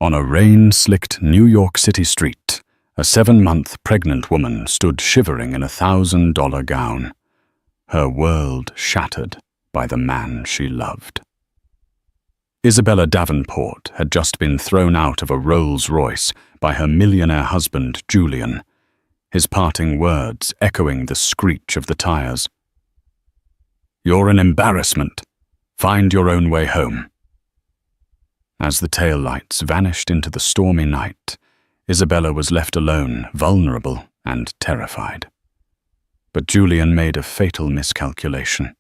On a rain-slicked New York City street, a 7-month pregnant woman stood shivering in a $1,000 gown, her world shattered by the man she loved. Isabella Davenport had just been thrown out of a Rolls-Royce by her millionaire husband, Julian, his parting words echoing the screech of the tires. "You're an embarrassment. Find your own way home." As the taillights vanished into the stormy night, Isabella was left alone, vulnerable and terrified. But Julian made a fatal miscalculation.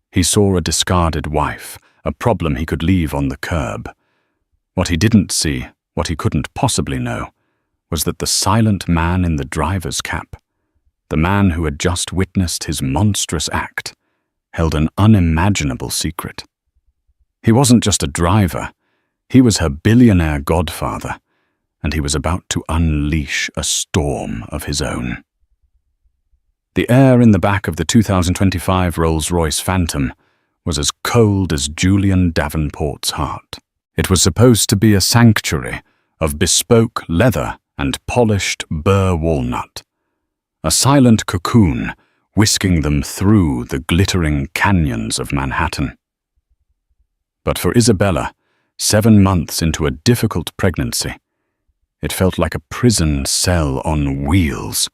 He saw a discarded wife, a problem he could leave on the curb. What he didn't see, what he couldn't possibly know, was that the silent man in the driver's cap, the man who had just witnessed his monstrous act, held an unimaginable secret. He wasn't just a driver, he was her billionaire godfather, and he was about to unleash a storm of his own. The air in the back of the 2025 Rolls-Royce Phantom was as cold as Julian Davenport's heart. It was supposed to be a sanctuary of bespoke leather and polished burr walnut, a silent cocoon whisking them through the glittering canyons of Manhattan. But for Isabella, 7 months into a difficult pregnancy, it felt like a prison cell on wheels.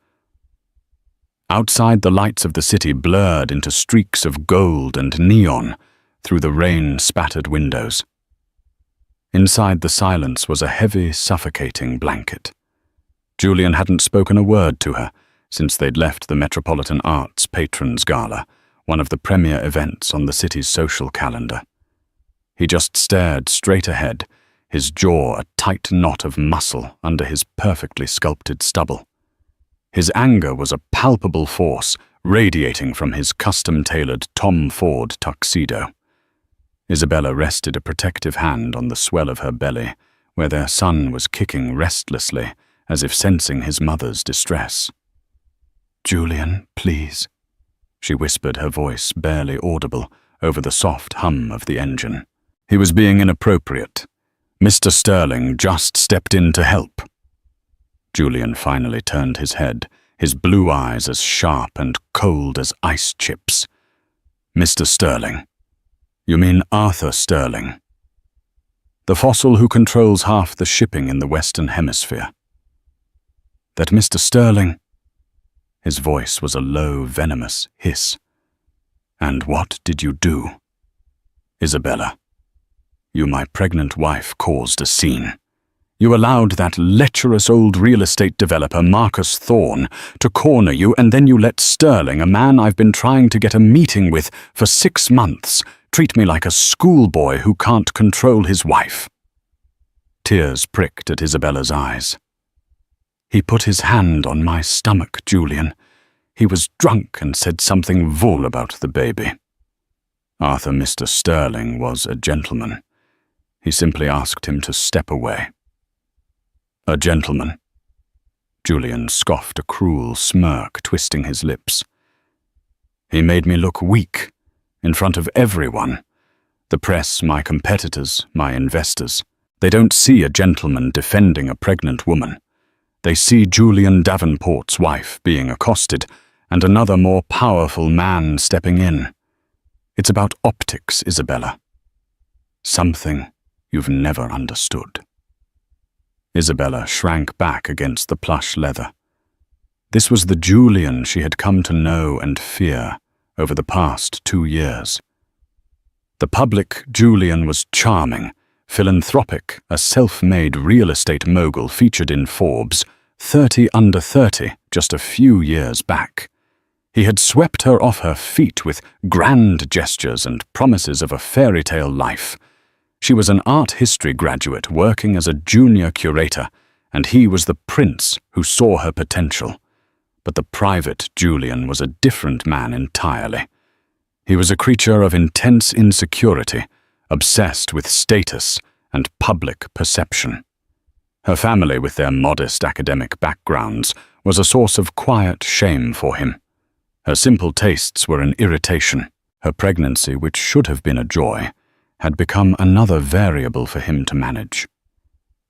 Outside, the lights of the city blurred into streaks of gold and neon through the rain-spattered windows. Inside, the silence was a heavy, suffocating blanket. Julian hadn't spoken a word to her since they'd left the Metropolitan Arts Patrons Gala, one of the premier events on the city's social calendar. He just stared straight ahead, his jaw a tight knot of muscle under his perfectly sculpted stubble. His anger was a palpable force radiating from his custom-tailored Tom Ford tuxedo. Isabella rested a protective hand on the swell of her belly, where their son was kicking restlessly, as if sensing his mother's distress. "Julian, please," she whispered, her voice barely audible over the soft hum of the engine. He was being inappropriate. Mr. Sterling just stepped in to help. Julian finally turned his head, his blue eyes as sharp and cold as ice chips. "Mr. Sterling? You mean Arthur Sterling? The fossil who controls half the shipping in the Western Hemisphere. That Mr. Sterling..." His voice was a low, venomous hiss. "And what did you do? Isabella, you, my pregnant wife, caused a scene. You allowed that lecherous old real estate developer, Marcus Thorne, to corner you, and then you let Sterling, a man I've been trying to get a meeting with for 6 months, treat me like a schoolboy who can't control his wife." Tears pricked at Isabella's eyes. "He put his hand on my stomach, Julian. He was drunk and said something vile about the baby. Arthur Mr. Sterling was a gentleman. He simply asked him to step away." "A gentleman?" Julian scoffed, a cruel smirk twisting his lips. "He made me look weak, in front of everyone. The press, my competitors, my investors. They don't see a gentleman defending a pregnant woman. They see Julian Davenport's wife being accosted, and another more powerful man stepping in. It's about optics, Isabella. Something you've never understood." Isabella shrank back against the plush leather. This was the Julian she had come to know and fear over the past 2 years. The public Julian was charming, philanthropic, a self-made real estate mogul featured in Forbes, 30 under 30 just a few years back. He had swept her off her feet with grand gestures and promises of a fairy tale life. She was an art history graduate working as a junior curator, and he was the prince who saw her potential. But the private Julian was a different man entirely. He was a creature of intense insecurity, obsessed with status and public perception. Her family, with their modest academic backgrounds, was a source of quiet shame for him. Her simple tastes were an irritation. Her pregnancy, which should have been a joy, had become another variable for him to manage.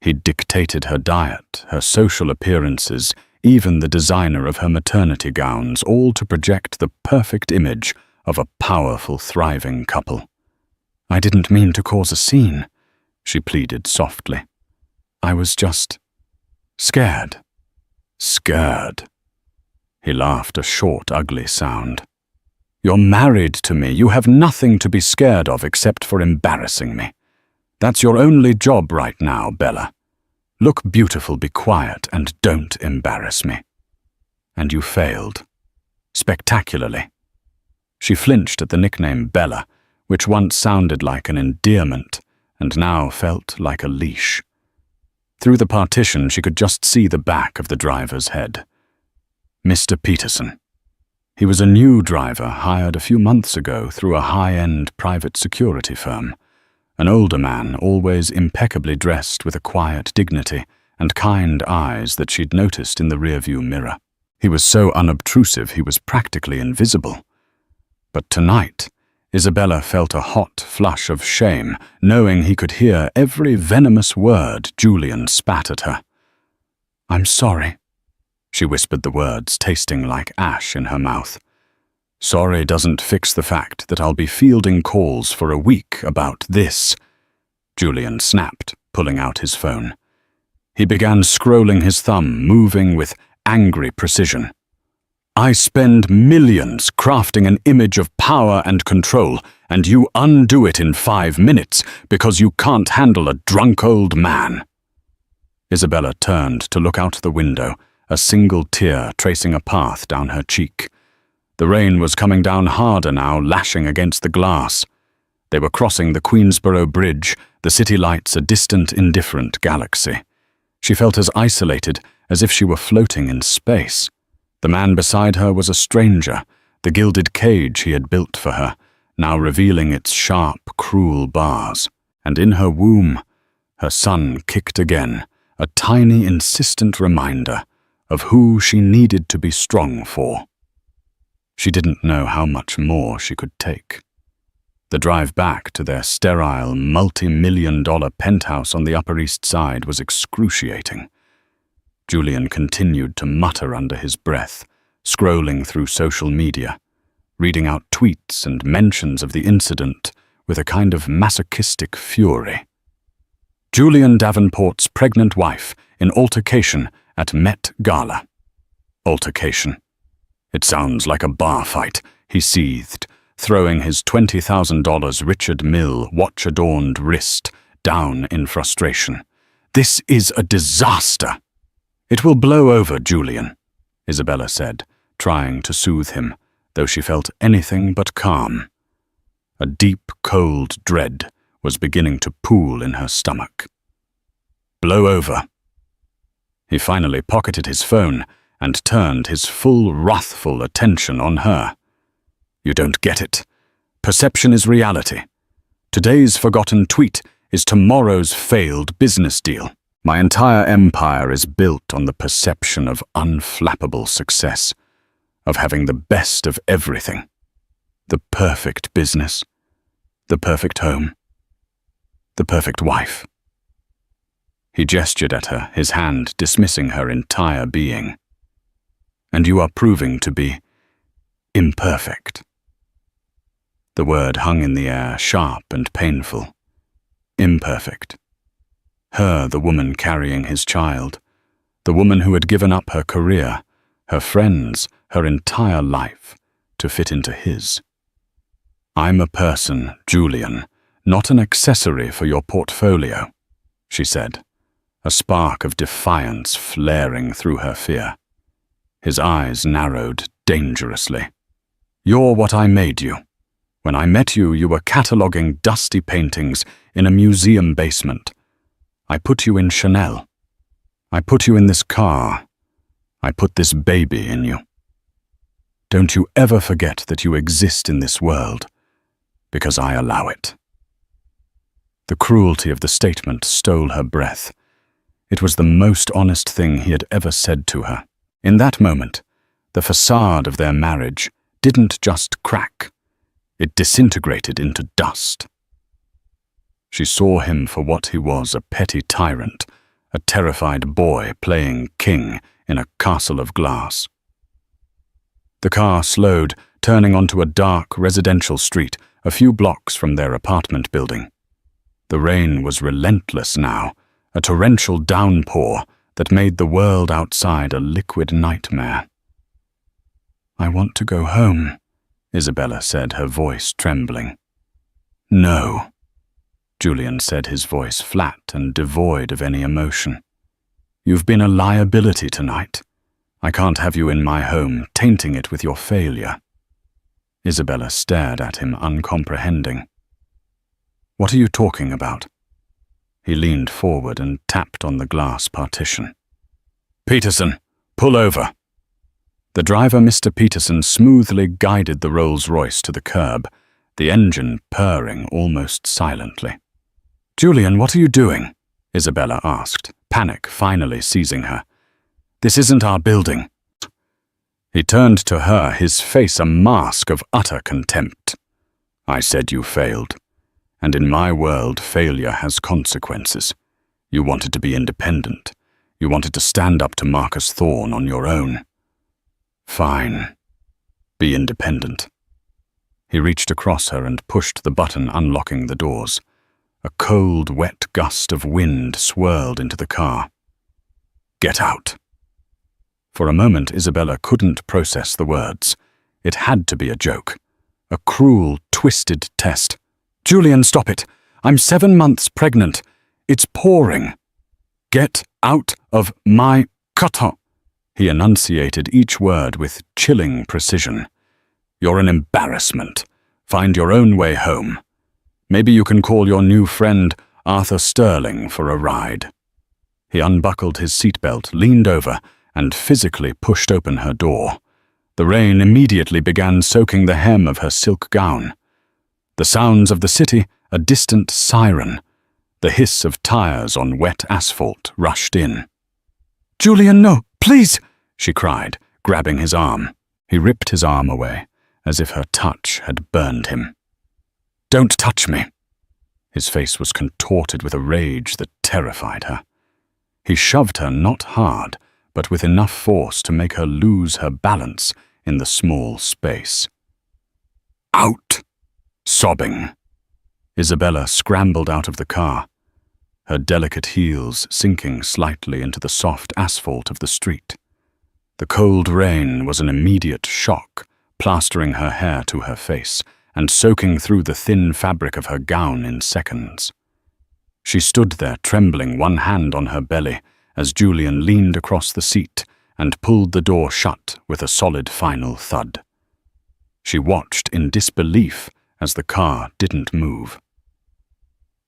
He'd dictated her diet, her social appearances, even the designer of her maternity gowns, all to project the perfect image of a powerful, thriving couple. "I didn't mean to cause a scene," she pleaded softly. "I was just scared." "Scared?" He laughed, a short, ugly sound. "You're married to me. You have nothing to be scared of except for embarrassing me. That's your only job right now, Bella. Look beautiful, be quiet, and don't embarrass me." And you failed. Spectacularly. She flinched at the nickname Bella, which once sounded like an endearment, and now felt like a leash. Through the partition, she could just see the back of the driver's head. Mr. Peterson. He was a new driver hired a few months ago through a high-end private security firm. An older man, always impeccably dressed with a quiet dignity and kind eyes that she'd noticed in the rearview mirror. He was so unobtrusive he was practically invisible. But tonight, Isabella felt a hot flush of shame, knowing he could hear every venomous word Julian spat at her. "I'm sorry," she whispered the words, tasting like ash in her mouth. "Sorry doesn't fix the fact that I'll be fielding calls for a week about this," Julian snapped, pulling out his phone. He began scrolling his thumb, moving with angry precision. "I spend millions crafting an image of power and control, and you undo it in 5 minutes because you can't handle a drunk old man." Isabella turned to look out the window, a single tear tracing a path down her cheek. The rain was coming down harder now, lashing against the glass. They were crossing the Queensborough Bridge, the city lights a distant, indifferent galaxy. She felt as isolated as if she were floating in space. The man beside her was a stranger, the gilded cage he had built for her, now revealing its sharp, cruel bars. And in her womb, her son kicked again, a tiny, insistent reminder of who she needed to be strong for. She didn't know how much more she could take. The drive back to their sterile, multi-million-dollar penthouse on the Upper East Side was excruciating. Julian continued to mutter under his breath, scrolling through social media, reading out tweets and mentions of the incident with a kind of masochistic fury. Julian Davenport's pregnant wife in altercation at Met Gala. Altercation. It sounds like a bar fight, he seethed, throwing his $20,000 Richard Mille watch-adorned wrist down in frustration. "This is a disaster." "It will blow over, Julian," Isabella said, trying to soothe him, though she felt anything but calm. A deep, cold dread was beginning to pool in her stomach. "Blow over." He finally pocketed his phone and turned his full, wrathful attention on her. "You don't get it. Perception is reality. Today's forgotten tweet is tomorrow's failed business deal. My entire empire is built on the perception of unflappable success, of having the best of everything. The perfect business, the perfect home, the perfect wife." He gestured at her, his hand dismissing her entire being. "And you are proving to be imperfect." The word hung in the air, sharp and painful. Imperfect. Her, the woman carrying his child, the woman who had given up her career, her friends, her entire life, to fit into his. "I'm a person, Julian, not an accessory for your portfolio," she said, a spark of defiance flaring through her fear. His eyes narrowed dangerously. "You're what I made you. When I met you, you were cataloguing dusty paintings in a museum basement. I put you in Chanel. I put you in this car. I put this baby in you. Don't you ever forget that you exist in this world, because I allow it." The cruelty of the statement stole her breath. It was the most honest thing he had ever said to her. In that moment, the facade of their marriage didn't just crack. It disintegrated into dust. She saw him for what he was, a petty tyrant, a terrified boy playing king in a castle of glass. The car slowed, turning onto a dark residential street a few blocks from their apartment building. The rain was relentless now, a torrential downpour that made the world outside a liquid nightmare. "I want to go home," Isabella said, her voice trembling. "No," Julian said, his voice flat and devoid of any emotion. "You've been a liability tonight. I can't have you in my home, tainting it with your failure." Isabella stared at him, uncomprehending. "What are you talking about?" He leaned forward and tapped on the glass partition. "Peterson, pull over." The driver, Mr. Peterson, smoothly guided the Rolls-Royce to the curb, the engine purring almost silently. "Julian, what are you doing?" Isabella asked, panic finally seizing her. "This isn't our building." He turned to her, his face a mask of utter contempt. "I said you failed. And in my world, failure has consequences. You wanted to be independent. You wanted to stand up to Marcus Thorne on your own. Fine. Be independent." He reached across her and pushed the button unlocking the doors. A cold, wet gust of wind swirled into the car. "Get out." For a moment, Isabella couldn't process the words. It had to be a joke. A cruel, twisted test. "Julian, stop it. I'm 7 months pregnant. It's pouring." "Get out of my car." He enunciated each word with chilling precision. "You're an embarrassment. Find your own way home. Maybe you can call your new friend Arthur Sterling for a ride." He unbuckled his seatbelt, leaned over, and physically pushed open her door. The rain immediately began soaking the hem of her silk gown. The sounds of the city, a distant siren. The hiss of tires on wet asphalt rushed in. "Julian, no, please!" she cried, grabbing his arm. He ripped his arm away, as if her touch had burned him. "Don't touch me!" His face was contorted with a rage that terrified her. He shoved her not hard, but with enough force to make her lose her balance in the small space. "Out!" Sobbing, Isabella scrambled out of the car, her delicate heels sinking slightly into the soft asphalt of the street. The cold rain was an immediate shock, plastering her hair to her face and soaking through the thin fabric of her gown in seconds. She stood there trembling, one hand on her belly, as Julian leaned across the seat and pulled the door shut with a solid final thud. She watched in disbelief as the car didn't move.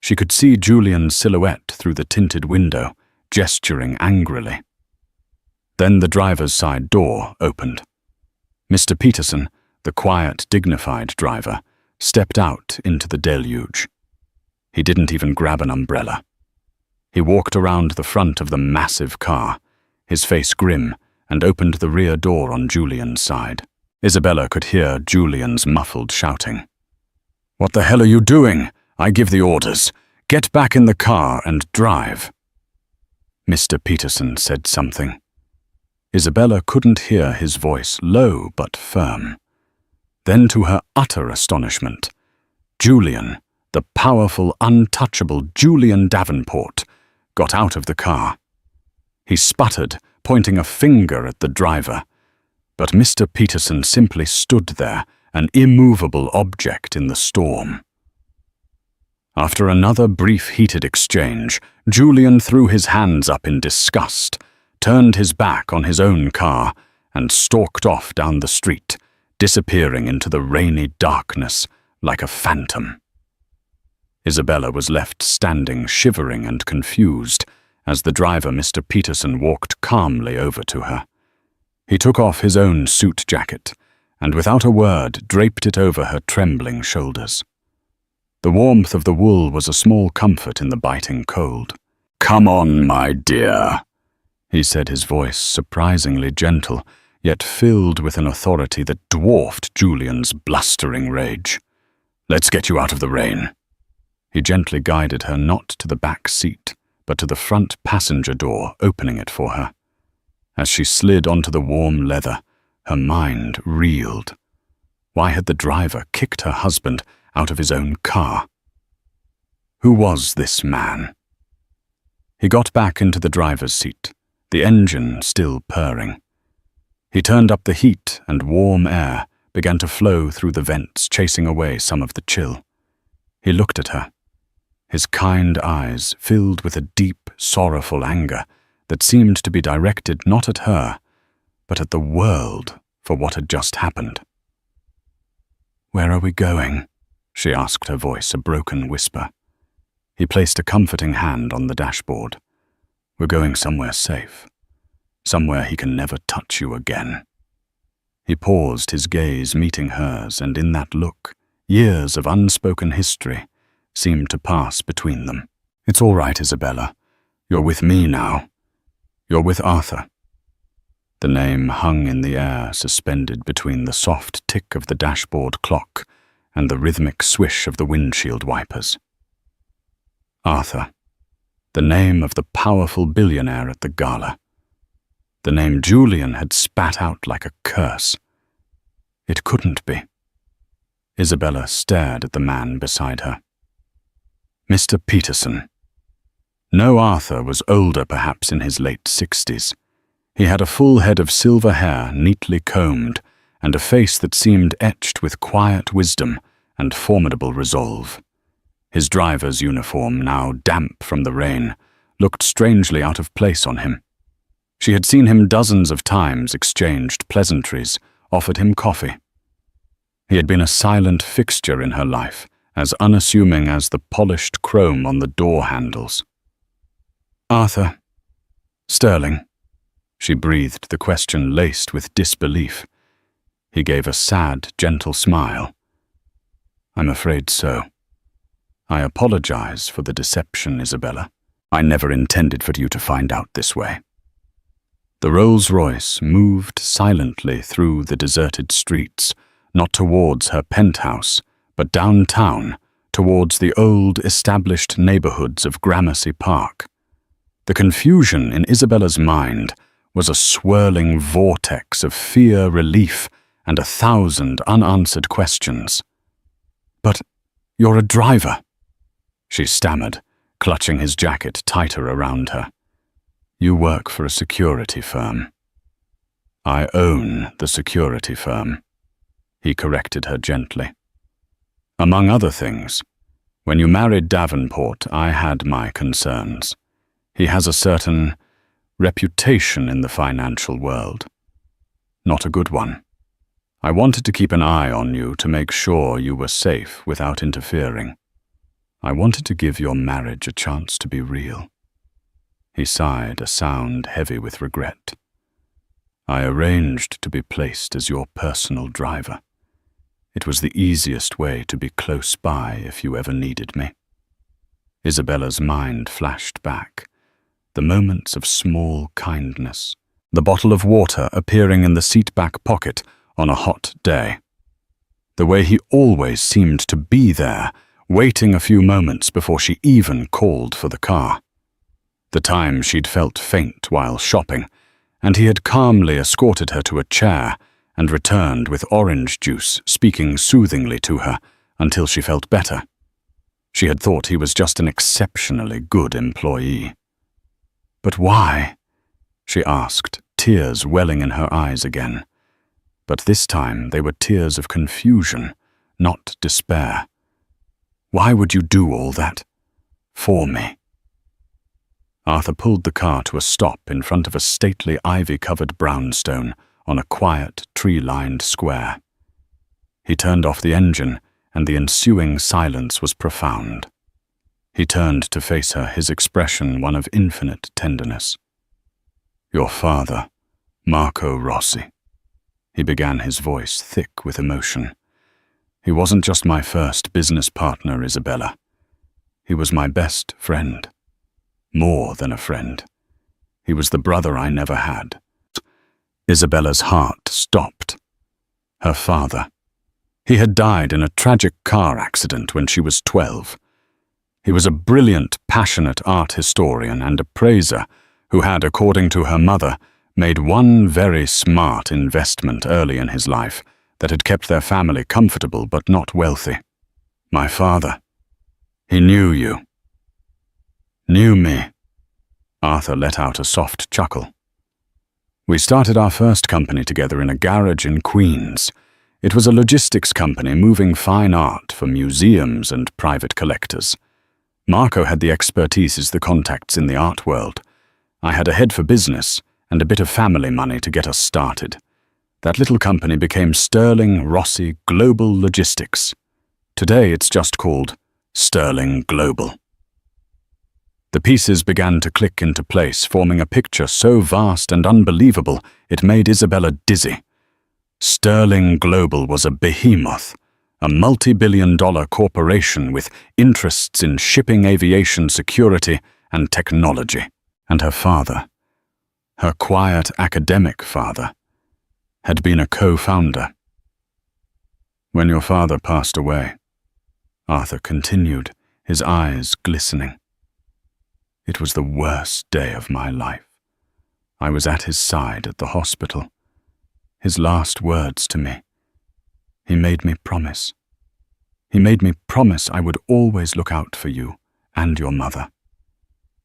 She could see Julian's silhouette through the tinted window, gesturing angrily. Then the driver's side door opened. Mr. Peterson, the quiet, dignified driver, stepped out into the deluge. He didn't even grab an umbrella. He walked around the front of the massive car, his face grim, and opened the rear door on Julian's side. Isabella could hear Julian's muffled shouting. "What the hell are you doing? I give the orders. Get back in the car and drive." Mr. Peterson said something. Isabella couldn't hear his voice, low but firm. Then, to her utter astonishment, Julian, the powerful, untouchable Julian Davenport, got out of the car. He sputtered, pointing a finger at the driver, but Mr. Peterson simply stood there, an immovable object in the storm. After another brief heated exchange, Julian threw his hands up in disgust, turned his back on his own car, and stalked off down the street, disappearing into the rainy darkness like a phantom. Isabella was left standing, shivering and confused, as the driver, Mr. Peterson, walked calmly over to her. He took off his own suit jacket, and without a word draped it over her trembling shoulders. The warmth of the wool was a small comfort in the biting cold. "Come on, my dear," he said, his voice surprisingly gentle, yet filled with an authority that dwarfed Julian's blustering rage. "Let's get you out of the rain." He gently guided her not to the back seat, but to the front passenger door, opening it for her. As she slid onto the warm leather, her mind reeled. Why had the driver kicked her husband out of his own car? Who was this man? He got back into the driver's seat, the engine still purring. He turned up the heat, and warm air began to flow through the vents, chasing away some of the chill. He looked at her, his kind eyes filled with a deep, sorrowful anger that seemed to be directed not at her, but at the world for what had just happened. "Where are we going?" she asked, her voice a broken whisper. He placed a comforting hand on the dashboard. "We're going somewhere safe. Somewhere he can never touch you again." He paused, his gaze meeting hers, and in that look, years of unspoken history seemed to pass between them. "It's all right, Isabella. You're with me now. You're with Arthur." The name hung in the air, suspended between the soft tick of the dashboard clock and the rhythmic swish of the windshield wipers. Arthur, the name of the powerful billionaire at the gala. The name Julian had spat out like a curse. It couldn't be. Isabella stared at the man beside her. Mr. Peterson. No, Arthur was older, perhaps in his late 60s. He had a full head of silver hair, neatly combed, and a face that seemed etched with quiet wisdom and formidable resolve. His driver's uniform, now damp from the rain, looked strangely out of place on him. She had seen him dozens of times, exchanged pleasantries, offered him coffee. He had been a silent fixture in her life, as unassuming as the polished chrome on the door handles. "Arthur. Sterling." She breathed the question laced with disbelief. He gave a sad, gentle smile. "I'm afraid so. I apologize for the deception, Isabella. I never intended for you to find out this way." The Rolls-Royce moved silently through the deserted streets, not towards her penthouse, but downtown, towards the old, established neighborhoods of Gramercy Park. The confusion in Isabella's mind was a swirling vortex of fear, relief, and 1,000 unanswered questions. "But you're a driver," she stammered, clutching his jacket tighter around her. "You work for a security firm." "I own the security firm," he corrected her gently. "Among other things, when you married Davenport, I had my concerns. He has a certain reputation in the financial world. Not a good one. I wanted to keep an eye on you to make sure you were safe without interfering. I wanted to give your marriage a chance to be real." He sighed, a sound heavy with regret. "I arranged to be placed as your personal driver. It was the easiest way to be close by if you ever needed me." Isabella's mind flashed back. The moments of small kindness. The bottle of water appearing in the seat-back pocket on a hot day. The way he always seemed to be there, waiting a few moments before she even called for the car. The time she'd felt faint while shopping, and he had calmly escorted her to a chair and returned with orange juice, speaking soothingly to her until she felt better. She had thought he was just an exceptionally good employee. "But why?" she asked, tears welling in her eyes again. But this time they were tears of confusion, not despair. "Why would you do all that? For me?" Arthur pulled the car to a stop in front of a stately ivy-covered brownstone on a quiet, tree-lined square. He turned off the engine, and the ensuing silence was profound. He turned to face her, his expression one of infinite tenderness. "Your father, Marco Rossi." He began, his voice thick with emotion. "He wasn't just my first business partner, Isabella. He was my best friend. More than a friend. He was the brother I never had." Isabella's heart stopped. Her father. He had died in a tragic car accident when she was 12. He was a brilliant, passionate art historian and appraiser who had, according to her mother, made one very smart investment early in his life that had kept their family comfortable but not wealthy. My father. He knew you. Knew me. Arthur let out a soft chuckle. We started our first company together in a garage in Queens. It was a logistics company moving fine art for museums and private collectors. Marco had the expertise, the contacts in the art world. I had a head for business and a bit of family money to get us started. That little company became Sterling Rossi Global Logistics. Today it's just called Sterling Global. The pieces began to click into place, forming a picture so vast and unbelievable it made Isabella dizzy. Sterling Global was a behemoth, a multi-billion-dollar corporation with interests in shipping, aviation, security, and technology. And her father, her quiet academic father, had been a co-founder. When your father passed away, Arthur continued, his eyes glistening. It was the worst day of my life. I was at his side at the hospital. His last words to me. He made me promise. He made me promise I would always look out for you and your mother.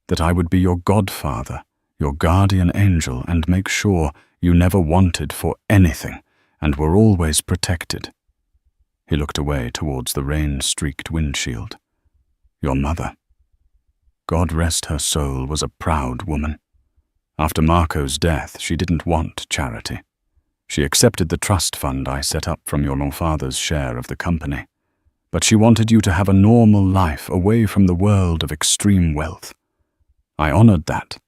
That I would be your godfather, your guardian angel, and make sure you never wanted for anything and were always protected. He looked away towards the rain-streaked windshield. Your mother, God rest her soul, was a proud woman. After Marco's death, she didn't want charity. She accepted the trust fund I set up from your father's share of the company. But she wanted you to have a normal life away from the world of extreme wealth. I honored that.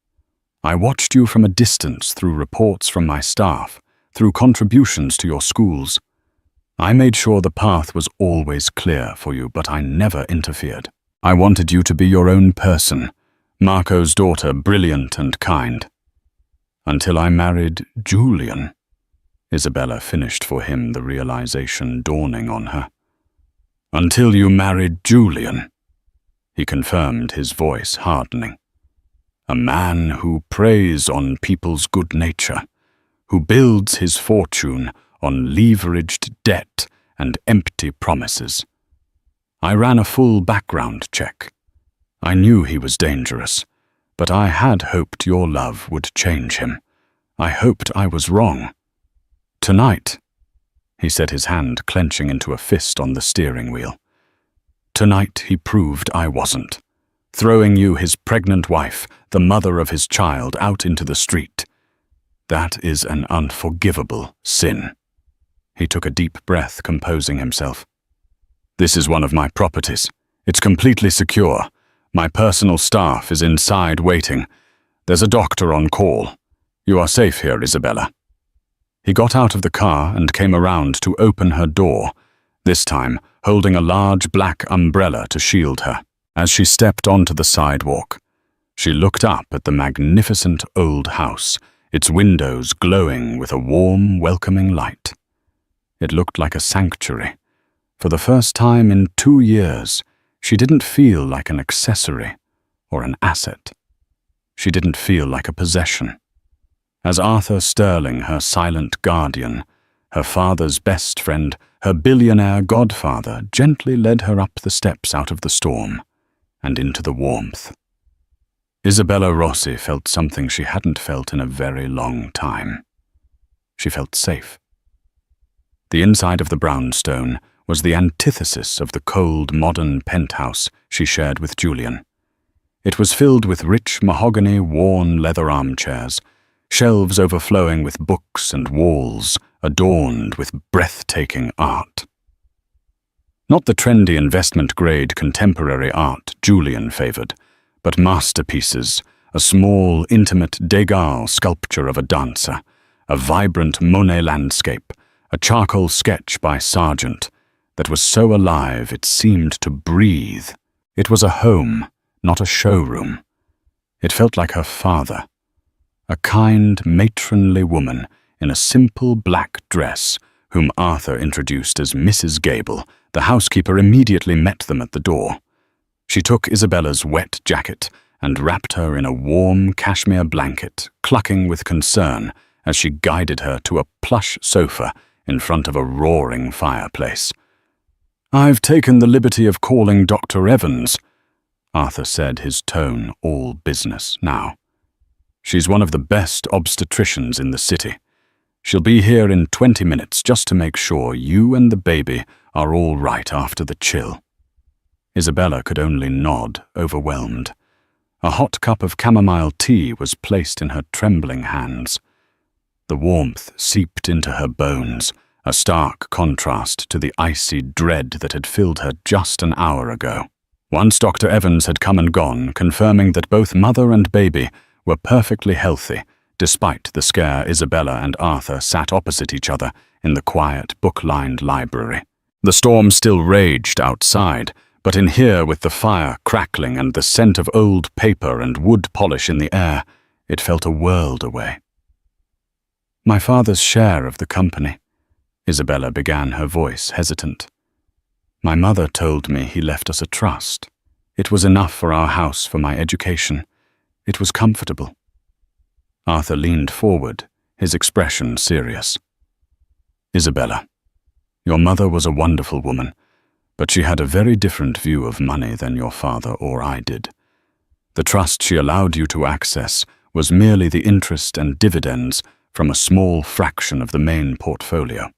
I watched you from a distance through reports from my staff, through contributions to your schools. I made sure the path was always clear for you, but I never interfered. I wanted you to be your own person, Marco's daughter, brilliant and kind. Until I married Julian. Isabella finished for him, the realization dawning on her. Until you married Julian, he confirmed, his voice hardening. A man who preys on people's good nature, who builds his fortune on leveraged debt and empty promises. I ran a full background check. I knew he was dangerous, but I had hoped your love would change him. I hoped I was wrong. Tonight, he said, his hand clenching into a fist on the steering wheel. Tonight he proved I wasn't, throwing you, his pregnant wife, the mother of his child, out into the street. That is an unforgivable sin. He took a deep breath, composing himself. This is one of my properties. It's completely secure. My personal staff is inside waiting. There's a doctor on call. You are safe here, Isabella. He got out of the car and came around to open her door, this time holding a large black umbrella to shield her. As she stepped onto the sidewalk, she looked up at the magnificent old house, its windows glowing with a warm, welcoming light. It looked like a sanctuary. For the first time in 2 years, she didn't feel like an accessory or an asset. She didn't feel like a possession. As Arthur Sterling, her silent guardian, her father's best friend, her billionaire godfather, gently led her up the steps out of the storm and into the warmth. Isabella Rossi felt something she hadn't felt in a very long time. She felt safe. The inside of the brownstone was the antithesis of the cold, modern penthouse she shared with Julian. It was filled with rich mahogany, worn leather armchairs, shelves overflowing with books and walls adorned with breathtaking art. Not the trendy investment-grade contemporary art Julian favored, but masterpieces, a small, intimate Degas sculpture of a dancer, a vibrant Monet landscape, a charcoal sketch by Sargent that was so alive it seemed to breathe. It was a home, not a showroom. It felt like her father, a kind, matronly woman in a simple black dress, whom Arthur introduced as Mrs. Gable. The housekeeper immediately met them at the door. She took Isabella's wet jacket and wrapped her in a warm cashmere blanket, clucking with concern as she guided her to a plush sofa in front of a roaring fireplace. "I've taken the liberty of calling Dr. Evans," Arthur said, his tone all business now. "She's one of the best obstetricians in the city. She'll be here in 20 minutes just to make sure you and the baby are all right after the chill." Isabella could only nod, overwhelmed. A hot cup of chamomile tea was placed in her trembling hands. The warmth seeped into her bones, a stark contrast to the icy dread that had filled her just an hour ago. Once Dr. Evans had come and gone, confirming that both mother and baby were perfectly healthy, despite the scare Isabella and Arthur sat opposite each other in the quiet, book-lined library. The storm still raged outside, but in here, with the fire crackling and the scent of old paper and wood polish in the air, it felt a world away. "My father's share of the company," Isabella began, her voice hesitant. "My mother told me he left us a trust. It was enough for our house for my education. It was comfortable." Arthur leaned forward, his expression serious. "Isabella, your mother was a wonderful woman, but she had a very different view of money than your father or I did. The trust she allowed you to access was merely the interest and dividends from a small fraction of the main portfolio.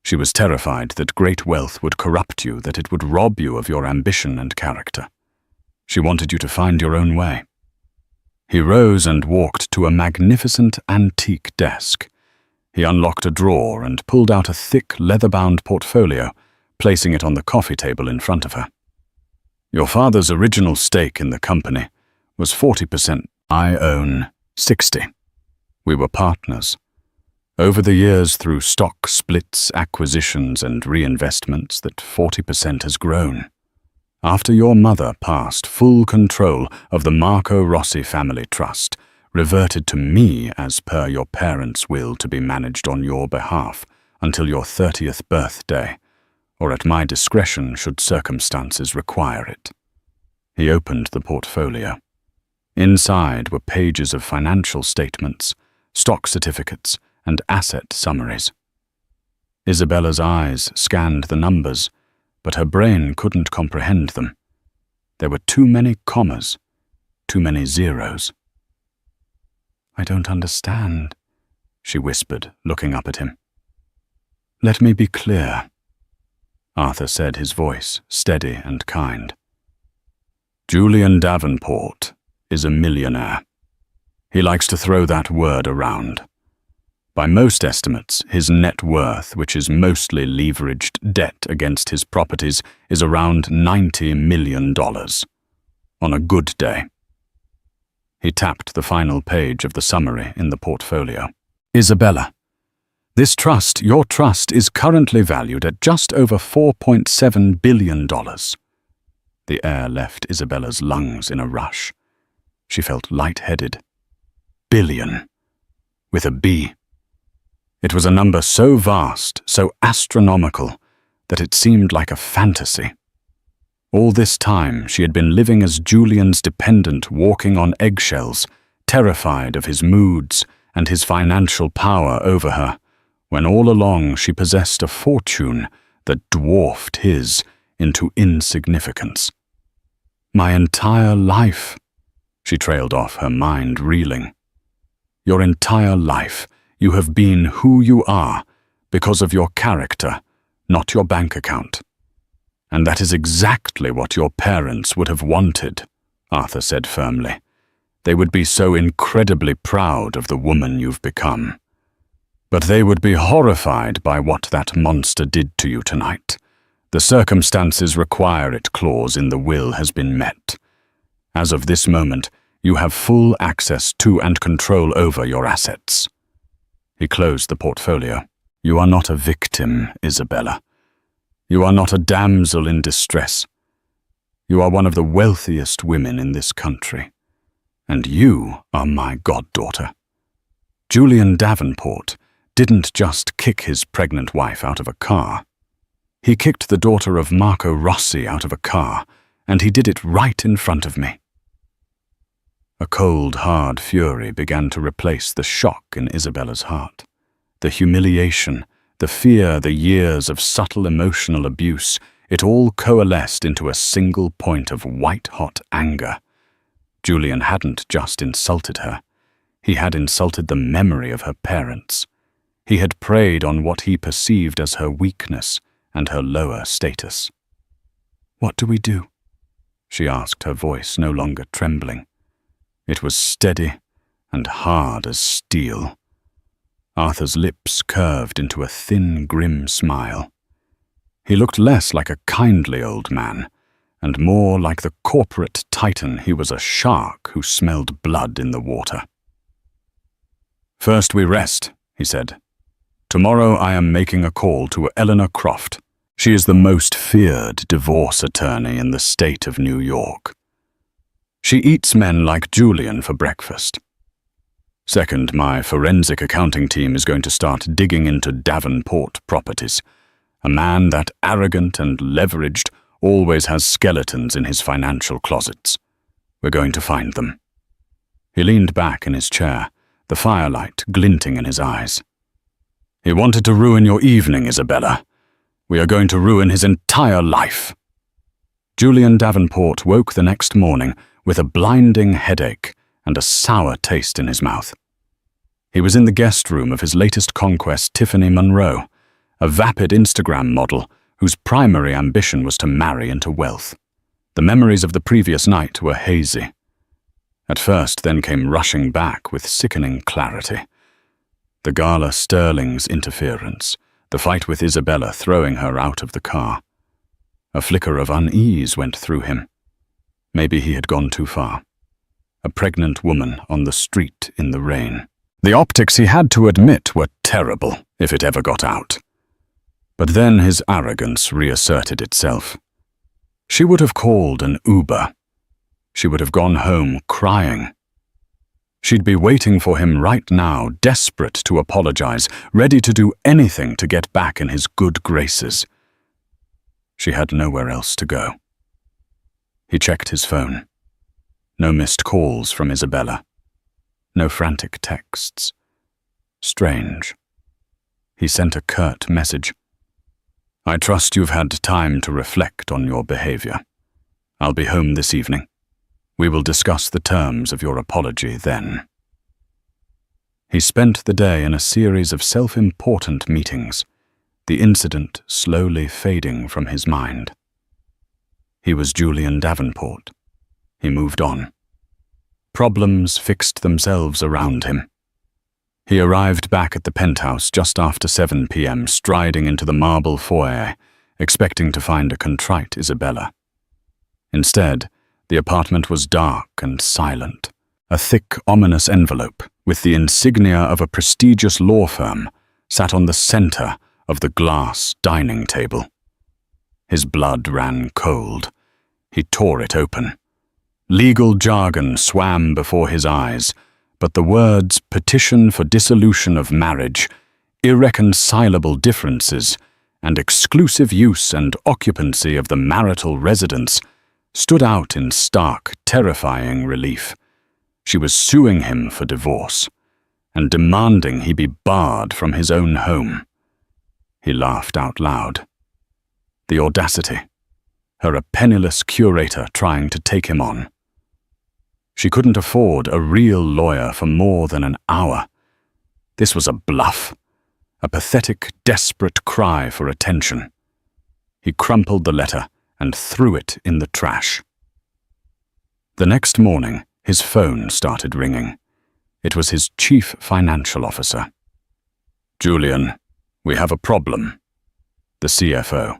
She was terrified that great wealth would corrupt you, that it would rob you of your ambition and character. She wanted you to find your own way." He rose and walked to a magnificent antique desk. He unlocked a drawer and pulled out a thick, leather-bound portfolio, placing it on the coffee table in front of her. "Your father's original stake in the company was 40%. I own 60. We were partners. Over the years, through stock splits, acquisitions, and reinvestments, that 40% has grown. After your mother passed, full control of the Marco Rossi family trust reverted to me as per your parents' will to be managed on your behalf until your 30th birthday, or at my discretion should circumstances require it." He opened the portfolio. Inside were pages of financial statements, stock certificates, and asset summaries. Isabella's eyes scanned the numbers, but her brain couldn't comprehend them. There were too many commas, too many zeros. "I don't understand," she whispered, looking up at him. "Let me be clear," Arthur said, his voice steady and kind. "Julian Davenport is a millionaire. He likes to throw that word around. By most estimates, his net worth, which is mostly leveraged debt against his properties, is around $90 million. On a good day." He tapped the final page of the summary in the portfolio. "Isabella, this trust, your trust, is currently valued at just over $4.7 billion. The air left Isabella's lungs in a rush. She felt lightheaded. Billion. With a B. It was a number so vast, so astronomical, that it seemed like a fantasy. All this time she had been living as Julian's dependent, walking on eggshells, terrified of his moods and his financial power over her, when all along she possessed a fortune that dwarfed his into insignificance. "My entire life," she trailed off, her mind reeling. "Your entire life, you have been who you are because of your character, not your bank account. And that is exactly what your parents would have wanted," Arthur said firmly. "They would be so incredibly proud of the woman you've become. But they would be horrified by what that monster did to you tonight. The circumstances require it clause in the will has been met. As of this moment, you have full access to and control over your assets." He closed the portfolio. "You are not a victim, Isabella. You are not a damsel in distress. You are one of the wealthiest women in this country. And you are my goddaughter. Julian Davenport didn't just kick his pregnant wife out of a car. He kicked the daughter of Marco Rossi out of a car and he did it right in front of me. A cold, hard fury began to replace the shock in Isabella's heart. The humiliation, the fear, the years of subtle emotional abuse, it all coalesced into a single point of white-hot anger. Julian hadn't just insulted her. He had insulted the memory of her parents. He had preyed on what he perceived as her weakness and her lower status. "What do we do?" she asked, her voice no longer trembling. It was steady and hard as steel. Arthur's lips curved into a thin, grim smile. He looked less like a kindly old man, and more like the corporate titan he was, a shark who smelled blood in the water. "First we rest," he said. "Tomorrow I am making a call to Eleanor Croft. She is the most feared divorce attorney in the state of New York. She eats men like Julian for breakfast. Second, my forensic accounting team is going to start digging into Davenport properties. A man that arrogant and leveraged always has skeletons in his financial closets. We're going to find them." He leaned back in his chair, the firelight glinting in his eyes. "He wanted to ruin your evening, Isabella. We are going to ruin his entire life." Julian Davenport woke the next morning with a blinding headache and a sour taste in his mouth. He was in the guest room of his latest conquest, Tiffany Monroe, a vapid Instagram model whose primary ambition was to marry into wealth. The memories of the previous night were hazy. At first, then came rushing back with sickening clarity. The gala Sterling's interference, the fight with Isabella throwing her out of the car. A flicker of unease went through him. Maybe he had gone too far. A pregnant woman on the street in the rain. The optics, he had to admit, were terrible, if it ever got out. But then his arrogance reasserted itself. She would have called an Uber. She would have gone home crying. She'd be waiting for him right now, desperate to apologize, ready to do anything to get back in his good graces. She had nowhere else to go. He checked his phone. No missed calls from Isabella. No frantic texts. Strange. He sent a curt message. "I trust you've had time to reflect on your behavior. I'll be home this evening. We will discuss the terms of your apology then." He spent the day in a series of self-important meetings, the incident slowly fading from his mind. He was Julian Davenport. He moved on. Problems fixed themselves around him. He arrived back at the penthouse just after 7 p.m., striding into the marble foyer, expecting to find a contrite Isabella. Instead, the apartment was dark and silent. A thick, ominous envelope, with the insignia of a prestigious law firm, sat on the center of the glass dining table. His blood ran cold. He tore it open. Legal jargon swam before his eyes, but the words petition for dissolution of marriage, irreconcilable differences, and exclusive use and occupancy of the marital residence stood out in stark, terrifying relief. She was suing him for divorce and demanding he be barred from his own home. He laughed out loud. The audacity. Her a penniless curator trying to take him on. She couldn't afford a real lawyer for more than an hour. This was a bluff, a pathetic, desperate cry for attention. He crumpled the letter and threw it in the trash. The next morning, his phone started ringing. It was his chief financial officer. "Julian, we have a problem," the CFO.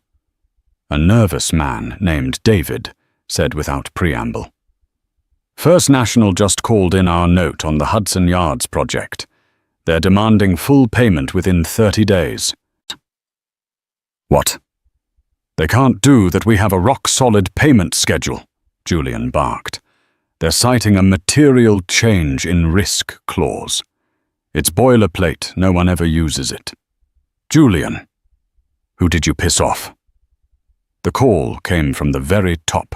A nervous man named David said without preamble. "First National just called in our note on the Hudson Yards project. They're demanding full payment within 30 days. "What? They can't do that. We have a rock-solid payment schedule," Julian barked. "They're citing a material change in risk clause. It's boilerplate, no one ever uses it." "Julian, who did you piss off?" The call came from the very top.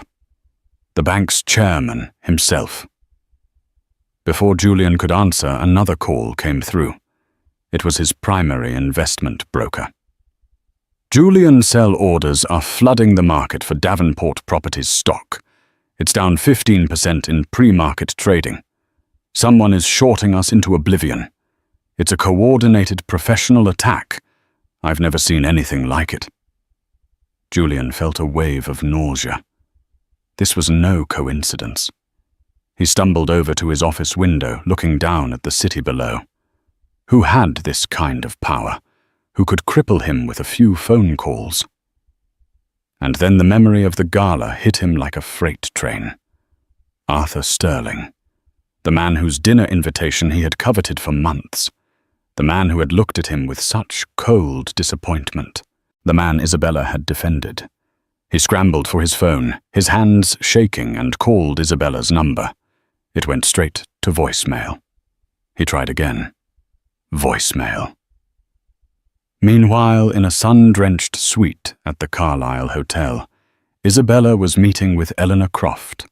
The bank's chairman himself. Before Julian could answer, another call came through. It was his primary investment broker. Julian sell orders are flooding the market for Davenport Properties stock. It's down 15% in pre-market trading. Someone is shorting us into oblivion. It's a coordinated professional attack. I've never seen anything like it. Julian felt a wave of nausea. This was no coincidence. He stumbled over to his office window, looking down at the city below. Who had this kind of power? Who could cripple him with a few phone calls? And then the memory of the gala hit him like a freight train. Arthur Sterling, the man whose dinner invitation he had coveted for months, the man who had looked at him with such cold disappointment, the man Isabella had defended. He scrambled for his phone, his hands shaking, and called Isabella's number. It went straight to voicemail. He tried again. Voicemail. Meanwhile, in a sun-drenched suite at the Carlisle Hotel, Isabella was meeting with Eleanor Croft.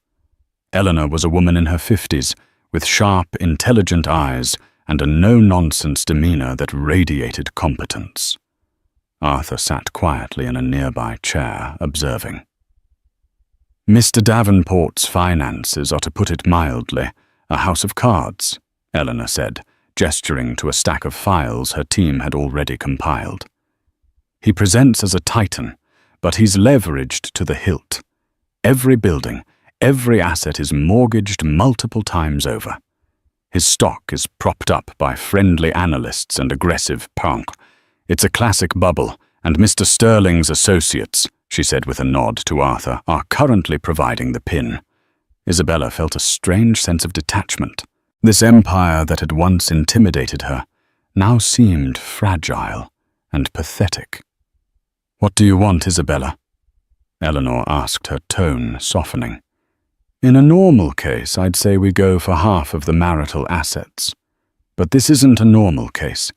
Eleanor was a woman in her 50s, with sharp, intelligent eyes and a no-nonsense demeanor that radiated competence. Arthur sat quietly in a nearby chair, observing. Mr. Davenport's finances are, to put it mildly, a house of cards, Eleanor said, gesturing to a stack of files her team had already compiled. He presents as a titan, but he's leveraged to the hilt. Every building, every asset is mortgaged multiple times over. His stock is propped up by friendly analysts and aggressive punk. It's a classic bubble, and Mr. Sterling's associates, she said with a nod to Arthur, are currently providing the pin. Isabella felt a strange sense of detachment. This empire that had once intimidated her now seemed fragile and pathetic. "What do you want, Isabella?" Eleanor asked, her tone softening. "In a normal case, I'd say we go for half of the marital assets. But this isn't a normal case.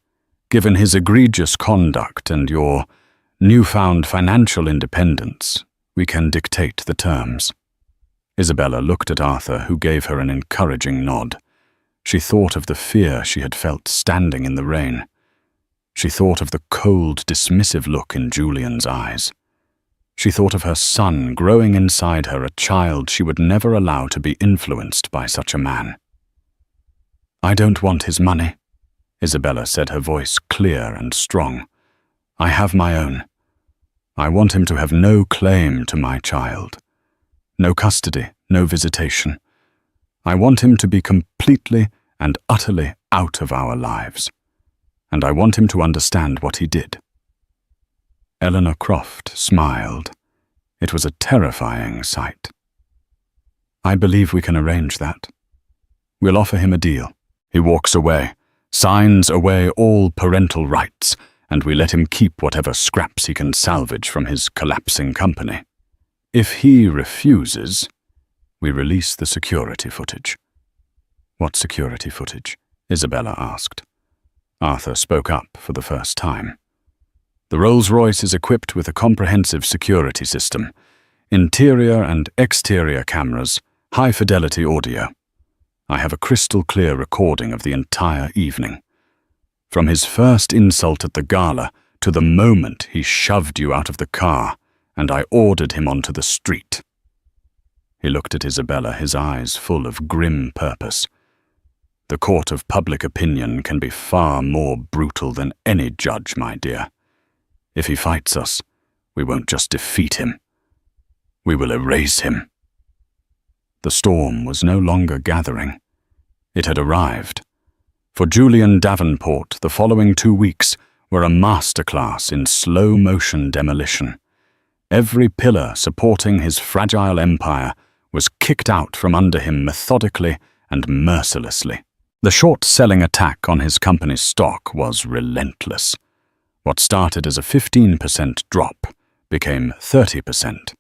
Given his egregious conduct and your newfound financial independence, we can dictate the terms." Isabella looked at Arthur, who gave her an encouraging nod. She thought of the fear she had felt standing in the rain. She thought of the cold, dismissive look in Julian's eyes. She thought of her son growing inside her, a child she would never allow to be influenced by such a man. "I don't want his money," Isabella said, her voice clear and strong. "I have my own. I want him to have no claim to my child. No custody, no visitation. I want him to be completely and utterly out of our lives. And I want him to understand what he did." Eleanor Croft smiled. It was a terrifying sight. "I believe we can arrange that. We'll offer him a deal. He walks away, signs away all parental rights, and we let him keep whatever scraps he can salvage from his collapsing company. If he refuses, we release the security footage." "What security footage?" Isabella asked. Arthur spoke up for the first time. "The Rolls-Royce is equipped with a comprehensive security system, interior and exterior cameras, high-fidelity audio. I have a crystal-clear recording of the entire evening. From his first insult at the gala to the moment he shoved you out of the car, and I ordered him onto the street." He looked at Isabella, his eyes full of grim purpose. "The court of public opinion can be far more brutal than any judge, my dear. If he fights us, we won't just defeat him. We will erase him." The storm was no longer gathering. It had arrived. For Julian Davenport, the following 2 weeks were a masterclass in slow-motion demolition. Every pillar supporting his fragile empire was kicked out from under him methodically and mercilessly. The short-selling attack on his company's stock was relentless. What started as a 15% drop became 30%,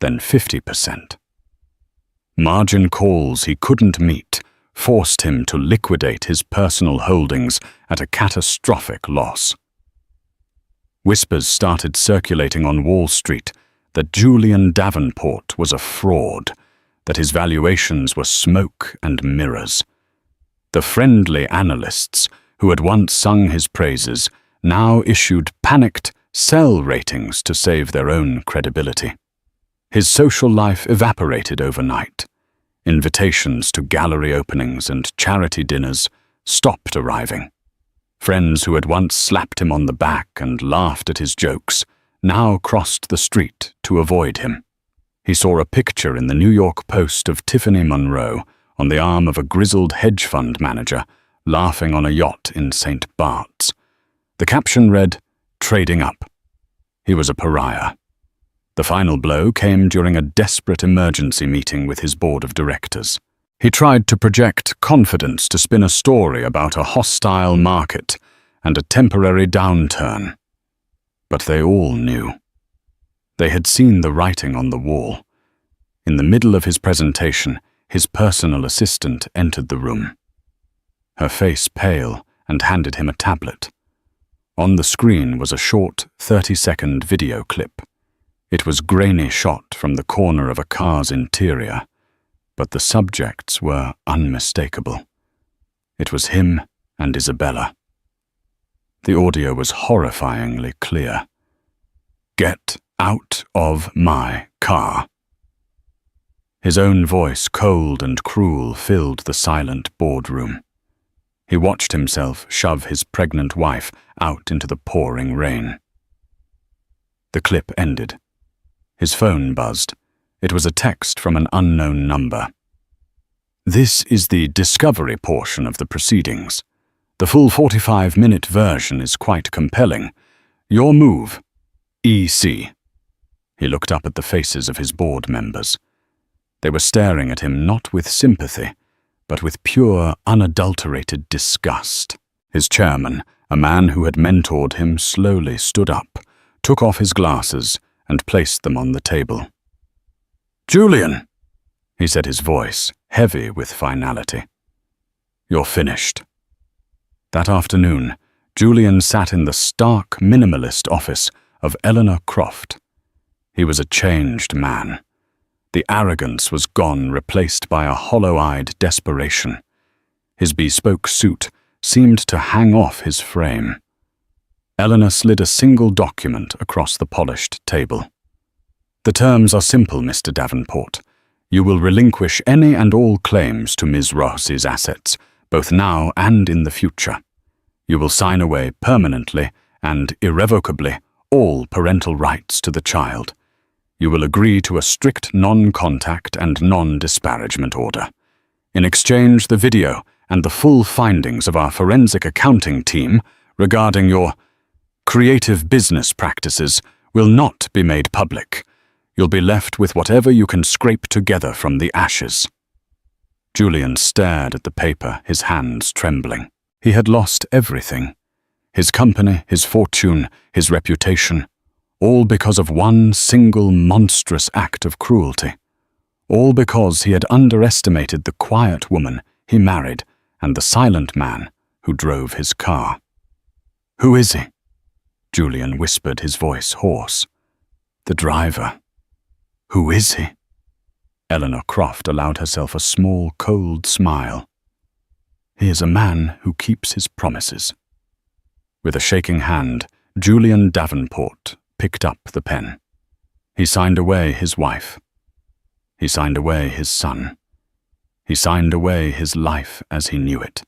then 50%. Margin calls he couldn't meet forced him to liquidate his personal holdings at a catastrophic loss. Whispers started circulating on Wall Street that Julian Davenport was a fraud, that his valuations were smoke and mirrors. The friendly analysts who had once sung his praises now issued panicked sell ratings to save their own credibility. His social life evaporated overnight. Invitations to gallery openings and charity dinners stopped arriving. Friends who had once slapped him on the back and laughed at his jokes now crossed the street to avoid him. He saw a picture in the New York Post of Tiffany Monroe on the arm of a grizzled hedge fund manager laughing on a yacht in St. Bart's. The caption read, "Trading up." He was a pariah. The final blow came during a desperate emergency meeting with his board of directors. He tried to project confidence to spin a story about a hostile market and a temporary downturn. But they all knew. They had seen the writing on the wall. In the middle of his presentation, his personal assistant entered the room. Her face pale, and handed him a tablet. On the screen was a short 30-second video clip. It was grainy shot from the corner of a car's interior, but the subjects were unmistakable. It was him and Isabella. The audio was horrifyingly clear. "Get out of my car." His own voice, cold and cruel, filled the silent boardroom. He watched himself shove his pregnant wife out into the pouring rain. The clip ended. His phone buzzed. It was a text from an unknown number. "This is the discovery portion of the proceedings. The full 45-minute version is quite compelling. Your move, EC." He looked up at the faces of his board members. They were staring at him not with sympathy, but with pure, unadulterated disgust. His chairman, a man who had mentored him, slowly stood up, took off his glasses, and placed them on the table. "Julian," he said, his voice heavy with finality. "You're finished." That afternoon, Julian sat in the stark minimalist office of Eleanor Croft. He was a changed man. The arrogance was gone, replaced by a hollow-eyed desperation. His bespoke suit seemed to hang off his frame. Eleanor slid a single document across the polished table. "The terms are simple, Mr. Davenport. You will relinquish any and all claims to Ms. Ross's assets, both now and in the future. You will sign away permanently and irrevocably all parental rights to the child. You will agree to a strict non-contact and non-disparagement order. In exchange, the video and the full findings of our forensic accounting team regarding your creative business practices will not be made public. You'll be left with whatever you can scrape together from the ashes." Julian stared at the paper, his hands trembling. He had lost everything. His company, his fortune, his reputation, all because of one single monstrous act of cruelty. All because he had underestimated the quiet woman he married and the silent man who drove his car. "Who is he?" Julian whispered, his voice hoarse. "The driver." "Who is he?" Eleanor Croft allowed herself a small, cold smile. "He is a man who keeps his promises." With a shaking hand, Julian Davenport picked up the pen. He signed away his wife. He signed away his son. He signed away his life as he knew it.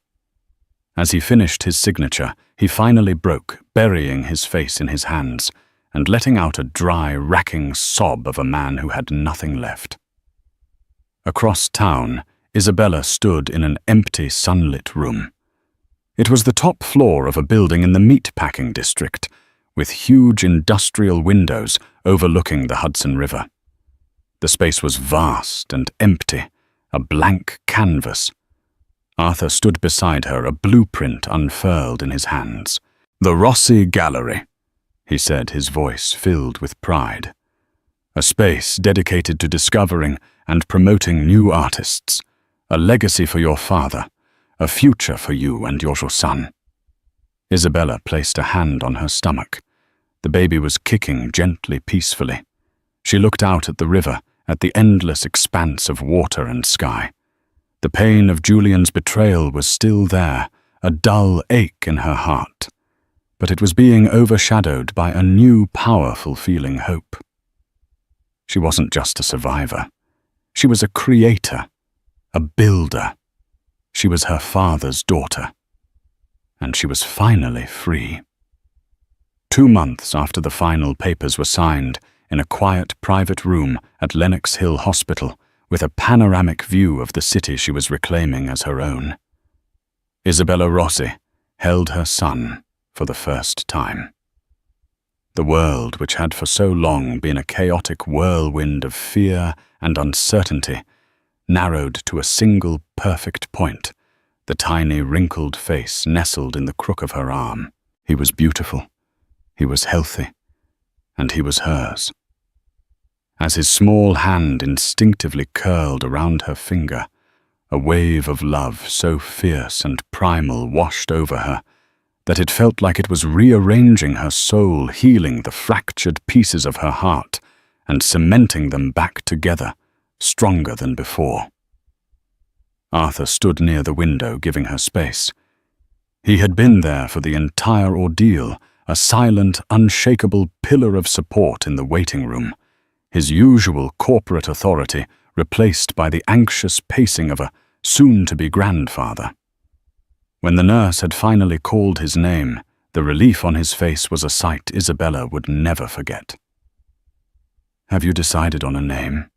As he finished his signature, he finally broke, burying his face in his hands and letting out a dry, racking sob of a man who had nothing left. Across town, Isabella stood in an empty, sunlit room. It was the top floor of a building in the meat-packing district, with huge industrial windows overlooking the Hudson River. The space was vast and empty, a blank canvas. Arthur stood beside her, a blueprint unfurled in his hands. "The Rossi Gallery," he said, his voice filled with pride. "A space dedicated to discovering and promoting new artists. A legacy for your father. A future for you and your son." Isabella placed a hand on her stomach. The baby was kicking gently, peacefully. She looked out at the river at the endless expanse of water and sky. The pain of Julian's betrayal was still there, a dull ache in her heart, but it was being overshadowed by a new, powerful feeling hope. She wasn't just a survivor. She was a creator, a builder. She was her father's daughter. And she was finally free. 2 months after the final papers were signed, in a quiet private room at Lenox Hill Hospital, with a panoramic view of the city she was reclaiming as her own, Isabella Rossi held her son for the first time. The world, which had for so long been a chaotic whirlwind of fear and uncertainty, narrowed to a single perfect point, the tiny wrinkled face nestled in the crook of her arm. He was beautiful, he was healthy, and he was hers. As his small hand instinctively curled around her finger, a wave of love so fierce and primal washed over her that it felt like it was rearranging her soul, healing the fractured pieces of her heart and cementing them back together, stronger than before. Arthur stood near the window, giving her space. He had been there for the entire ordeal, a silent, unshakable pillar of support in the waiting room, his usual corporate authority replaced by the anxious pacing of a soon-to-be grandfather. When the nurse had finally called his name, the relief on his face was a sight Isabella would never forget. "Have you decided on a name?"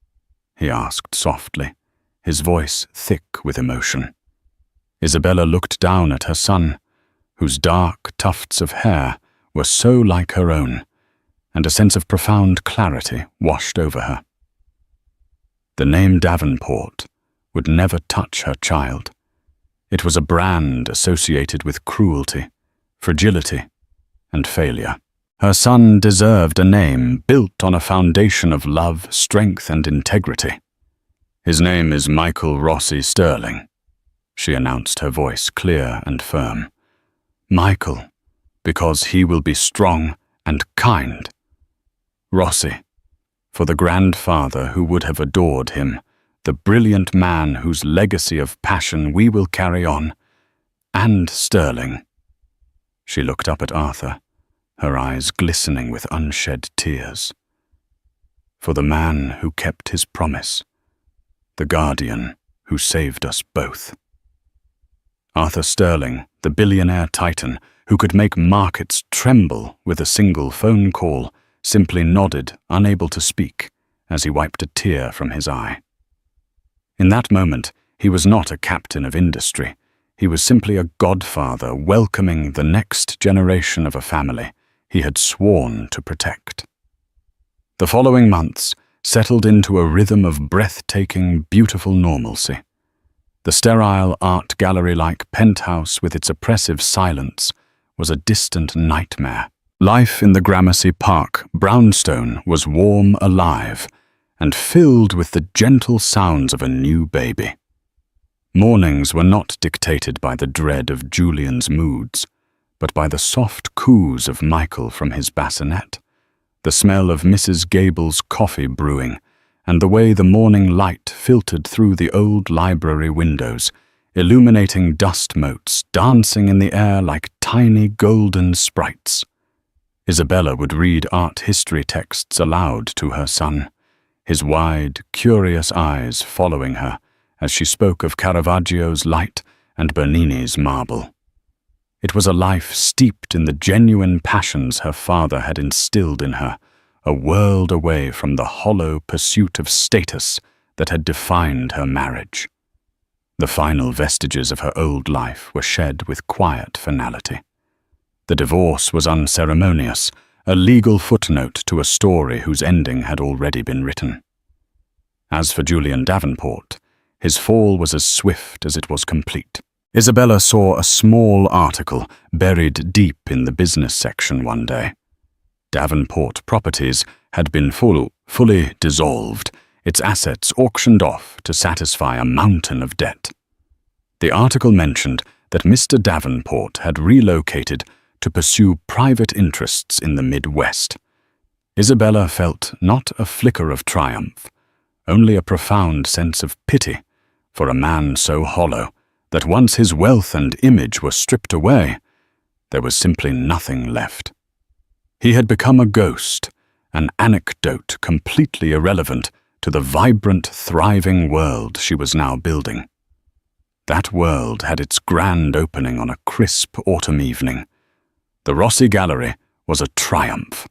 he asked softly, his voice thick with emotion. Isabella looked down at her son, whose dark tufts of hair were so like her own, and a sense of profound clarity washed over her. The name Davenport would never touch her child. It was a brand associated with cruelty, fragility, and failure. Her son deserved a name built on a foundation of love, strength, and integrity. "His name is Michael Rossi Sterling," she announced, her voice clear and firm. "Michael, because he will be strong and kind. Rossi, for the grandfather who would have adored him, the brilliant man whose legacy of passion we will carry on, and Sterling." She looked up at Arthur, her eyes glistening with unshed tears. "For the man who kept his promise, the guardian who saved us both." Arthur Sterling, the billionaire titan who could make markets tremble with a single phone call, simply nodded, unable to speak, as he wiped a tear from his eye. In that moment, he was not a captain of industry. He was simply a godfather welcoming the next generation of a family he had sworn to protect. The following months settled into a rhythm of breathtaking, beautiful normalcy. The sterile art gallery-like penthouse with its oppressive silence was a distant nightmare. Life in the Gramercy Park brownstone was warm, alive, and filled with the gentle sounds of a new baby. Mornings were not dictated by the dread of Julian's moods, but by the soft coos of Michael from his bassinet, the smell of Mrs. Gable's coffee brewing, and the way the morning light filtered through the old library windows, illuminating dust motes dancing in the air like tiny golden sprites. Isabella would read art history texts aloud to her son, his wide, curious eyes following her as she spoke of Caravaggio's light and Bernini's marble. It was a life steeped in the genuine passions her father had instilled in her, a world away from the hollow pursuit of status that had defined her marriage. The final vestiges of her old life were shed with quiet finality. The divorce was unceremonious, a legal footnote to a story whose ending had already been written. As for Julian Davenport, his fall was as swift as it was complete. Isabella saw a small article buried deep in the business section one day. Davenport Properties had been fully dissolved, its assets auctioned off to satisfy a mountain of debt. The article mentioned that Mr. Davenport had relocated to pursue private interests in the Midwest. Isabella felt not a flicker of triumph, only a profound sense of pity for a man so hollow that once his wealth and image were stripped away, there was simply nothing left. He had become a ghost, an anecdote completely irrelevant to the vibrant, thriving world she was now building. That world had its grand opening on a crisp autumn evening. The Rossi Gallery was a triumph.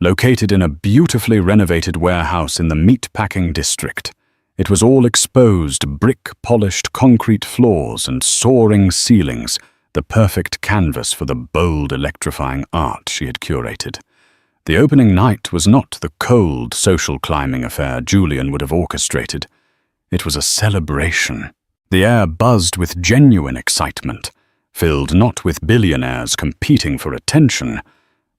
Located in a beautifully renovated warehouse in the meatpacking district, it was all exposed, brick-polished concrete floors and soaring ceilings, the perfect canvas for the bold, electrifying art she had curated. The opening night was not the cold, social climbing affair Julian would have orchestrated. It was a celebration. The air buzzed with genuine excitement, filled not with billionaires competing for attention,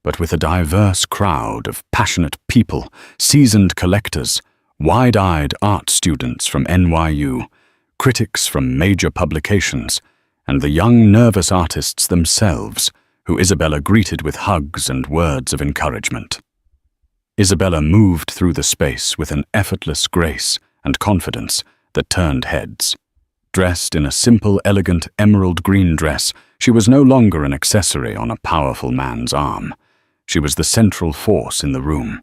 but with a diverse crowd of passionate people, seasoned collectors, wide-eyed art students from NYU, critics from major publications, and the young, nervous artists themselves, who Isabella greeted with hugs and words of encouragement. Isabella moved through the space with an effortless grace and confidence that turned heads. Dressed in a simple, elegant emerald green dress, she was no longer an accessory on a powerful man's arm. She was the central force in the room.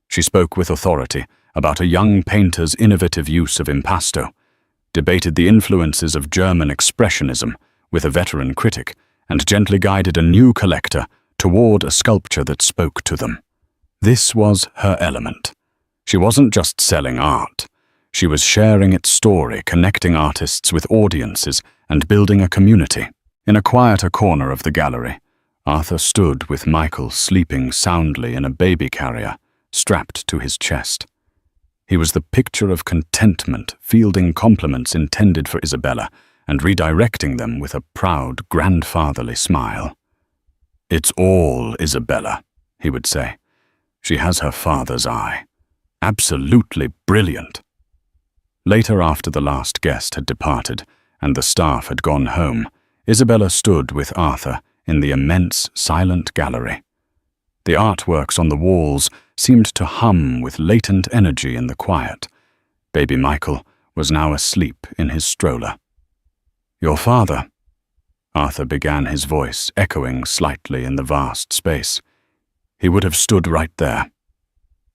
She spoke with authority about a young painter's innovative use of impasto, debated the influences of German expressionism with a veteran critic, and gently guided a new collector toward a sculpture that spoke to them. This was her element. She wasn't just selling art. She was sharing its story, connecting artists with audiences, and building a community. In a quieter corner of the gallery, Arthur stood with Michael sleeping soundly in a baby carrier, strapped to his chest. He was the picture of contentment, fielding compliments intended for Isabella, and redirecting them with a proud, grandfatherly smile. "It's all Isabella," he would say. "She has her father's eye. Absolutely brilliant." Later, after the last guest had departed and the staff had gone home, Isabella stood with Arthur in the immense, silent gallery. The artworks on the walls seemed to hum with latent energy in the quiet. Baby Michael was now asleep in his stroller. "Your father," Arthur began, his voice echoing slightly in the vast space. "He would have stood right there."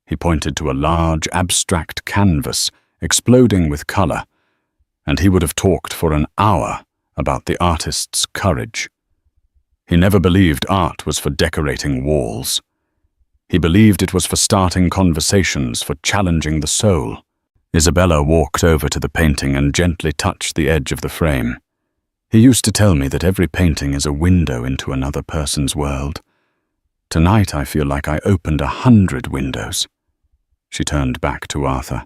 He pointed to a large, abstract canvas exploding with color, and he would have talked for an hour about the artist's courage. He never believed art was for decorating walls. He believed it was for starting conversations, for challenging the soul. Isabella walked over to the painting and gently touched the edge of the frame. "He used to tell me that every painting is a window into another person's world. Tonight I feel like I opened 100 windows." She turned back to Arthur,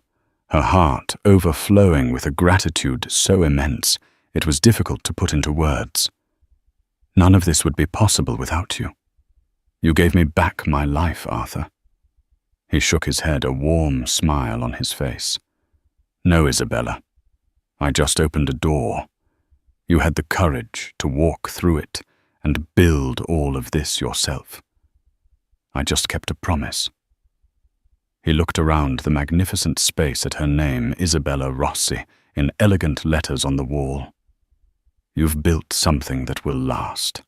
her heart overflowing with a gratitude so immense it was difficult to put into words. "None of this would be possible without you. You gave me back my life, Arthur." He shook his head, a warm smile on his face. "No, Isabella. I just opened a door. You had the courage to walk through it and build all of this yourself. I just kept a promise." He looked around the magnificent space at her name, Isabella Rossi, in elegant letters on the wall. "You've built something that will last.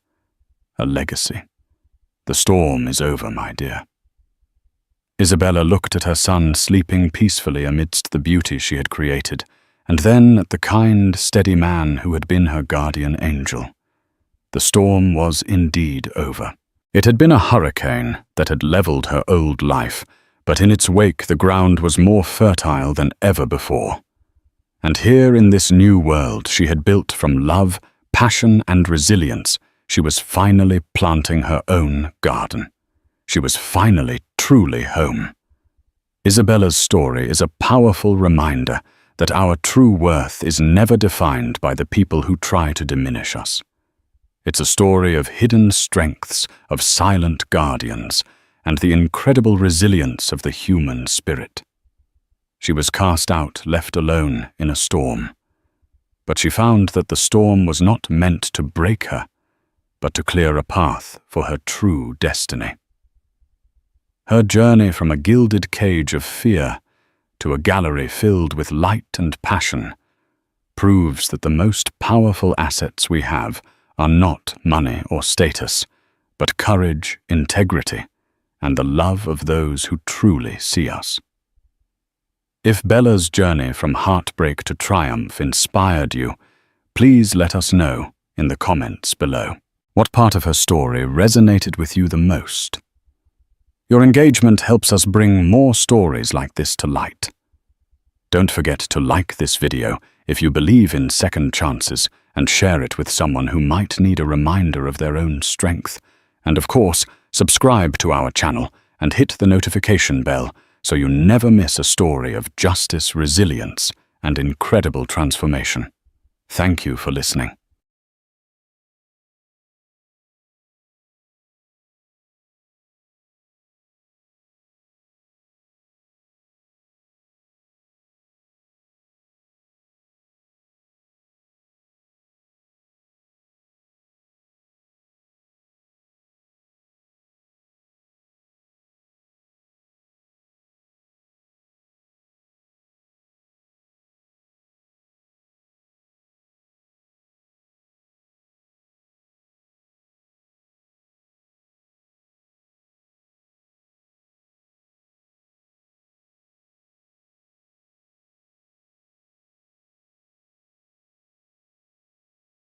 A legacy. The storm is over, my dear." Isabella looked at her son sleeping peacefully amidst the beauty she had created, and then at the kind, steady man who had been her guardian angel. The storm was indeed over. It had been a hurricane that had leveled her old life, but in its wake the ground was more fertile than ever before. And here in this new world she had built from love, passion, and resilience, she was finally planting her own garden. She was finally truly home. Isabella's story is a powerful reminder that our true worth is never defined by the people who try to diminish us. It's a story of hidden strengths, of silent guardians, and the incredible resilience of the human spirit. She was cast out, left alone in a storm. But she found that the storm was not meant to break her, but to clear a path for her true destiny. Her journey from a gilded cage of fear to a gallery filled with light and passion, proves that the most powerful assets we have are not money or status, but courage, integrity, and the love of those who truly see us. If Bella's journey from heartbreak to triumph inspired you, please let us know in the comments below. What part of her story resonated with you the most? Your engagement helps us bring more stories like this to light. Don't forget to like this video if you believe in second chances and share it with someone who might need a reminder of their own strength. And of course, subscribe to our channel and hit the notification bell so you never miss a story of justice, resilience, and incredible transformation. Thank you for listening.